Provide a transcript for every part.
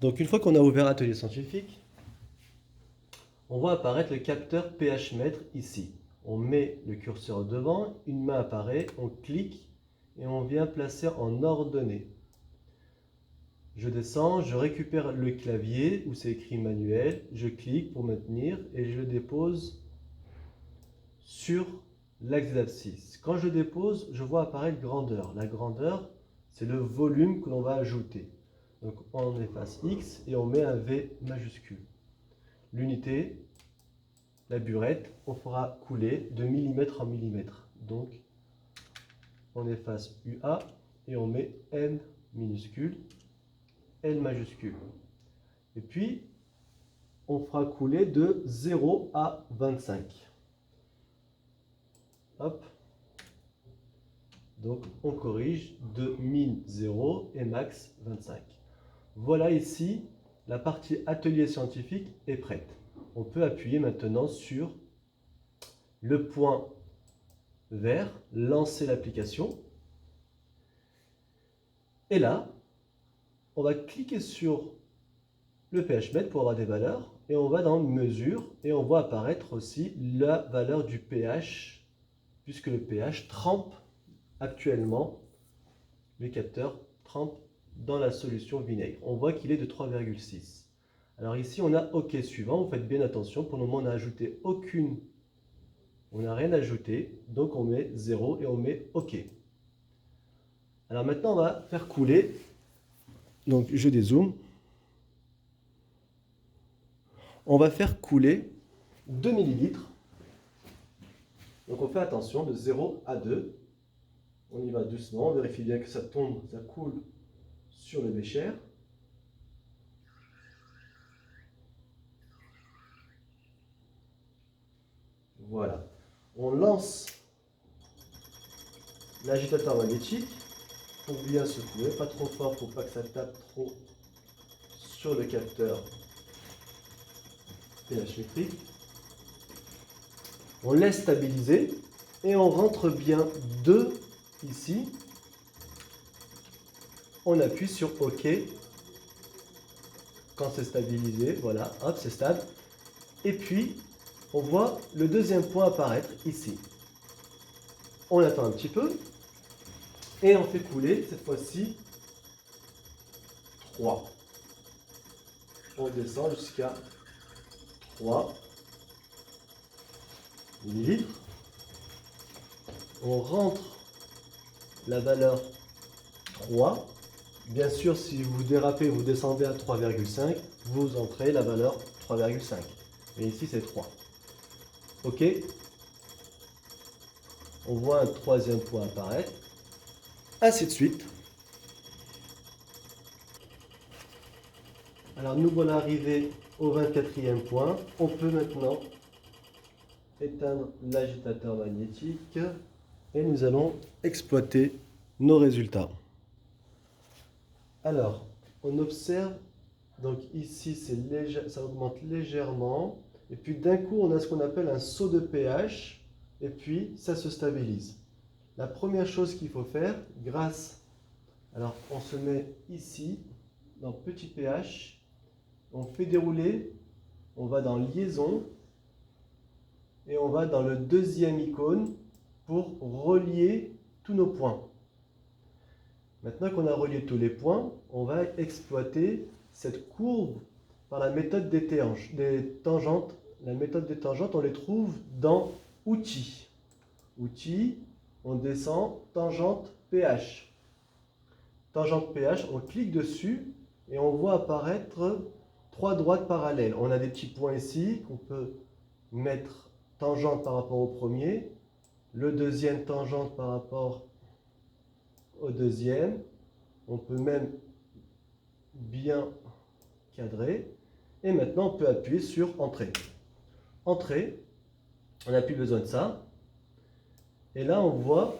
Donc une fois qu'on a ouvert Atelier Scientifique, on voit apparaître le capteur pH mètre ici. On met le curseur devant, une main apparaît, on clique et on vient placer en ordonnée. Je descends, je récupère le clavier où c'est écrit manuel, je clique pour maintenir et je le dépose sur l'axe d'abscisse. Quand je dépose, je vois apparaître grandeur. La grandeur, c'est le volume que l'on va ajouter. Donc on efface X et on met un V majuscule. L'unité, la burette, on fera couler de millimètre en millimètre. Donc on efface UA et on met M minuscule, L majuscule. Et puis on fera couler de 0 à 25. Hop. Donc on corrige de min 0 et max 25. Voilà ici, la partie atelier scientifique est prête. On peut appuyer maintenant sur le point vert, lancer l'application. Et là, on va cliquer sur le pH mètre pour avoir des valeurs. Et on va dans mesure et on voit apparaître aussi la valeur du pH, puisque le pH trempe actuellement, le capteur trempe dans la solution vinaigre. On voit qu'il est de 3,6. Alors ici, on a OK suivant. Vous faites bien attention. Pour le moment, on n'a ajouté aucune. On n'a rien ajouté. Donc, on met 0 et on met OK. Alors maintenant, on va faire couler. Donc, je dézoome. On va faire couler 2 ml. Donc, on fait attention de 0 à 2. On y va doucement. On vérifie bien que ça tombe, ça coule sur le bécher. Voilà. On lance l'agitateur magnétique pour bien secouer, pas trop fort pour pas que ça tape trop sur le capteur pH métrique. On laisse stabiliser et on rentre bien 2 ici. On appuie sur OK quand c'est stabilisé. Voilà, hop, c'est stable. Et puis, on voit le deuxième point apparaître ici. On attend un petit peu et on fait couler cette fois-ci 3. On descend jusqu'à 3 millilitres. On rentre la valeur 3. Bien sûr, si vous dérapez, vous descendez à 3,5, vous entrez la valeur 3,5. Mais ici, c'est 3. OK. On voit un troisième point apparaître. Ainsi de suite. Alors, nous voilà arrivés au 24e point. On peut maintenant éteindre l'agitateur magnétique et nous allons exploiter nos résultats. Alors, on observe, donc ici ça augmente légèrement, et puis d'un coup on a ce qu'on appelle un saut de pH, et puis ça se stabilise. La première chose qu'il faut faire, alors on se met ici, dans petit pH, on fait dérouler, on va dans liaison, et on va dans le deuxième icône pour relier tous nos points. Maintenant qu'on a relié tous les points, on va exploiter cette courbe par la méthode des tangentes. La méthode des tangentes, on les trouve dans Outils. Outils, on descend, tangente pH. Tangente pH, on clique dessus et on voit apparaître 3 droites parallèles. On a des petits points ici qu'on peut mettre tangente par rapport au premier, le deuxième tangente par rapport au deuxième. On peut même bien cadrer. Et maintenant, on peut appuyer sur Entrée. Entrée, on n'a plus besoin de ça. Et là, on voit,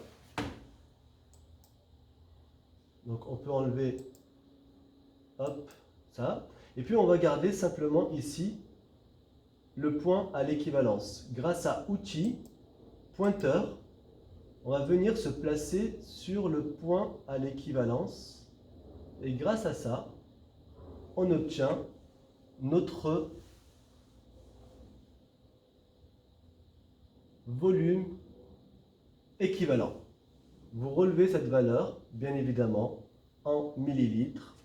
donc on peut enlever, hop, ça. Et puis, on va garder simplement ici le point à l'équivalence. Grâce à Outils, Pointeur, on va venir se placer sur le point à l'équivalence. Et grâce à ça, on obtient notre volume équivalent. Vous relevez cette valeur, bien évidemment, en millilitres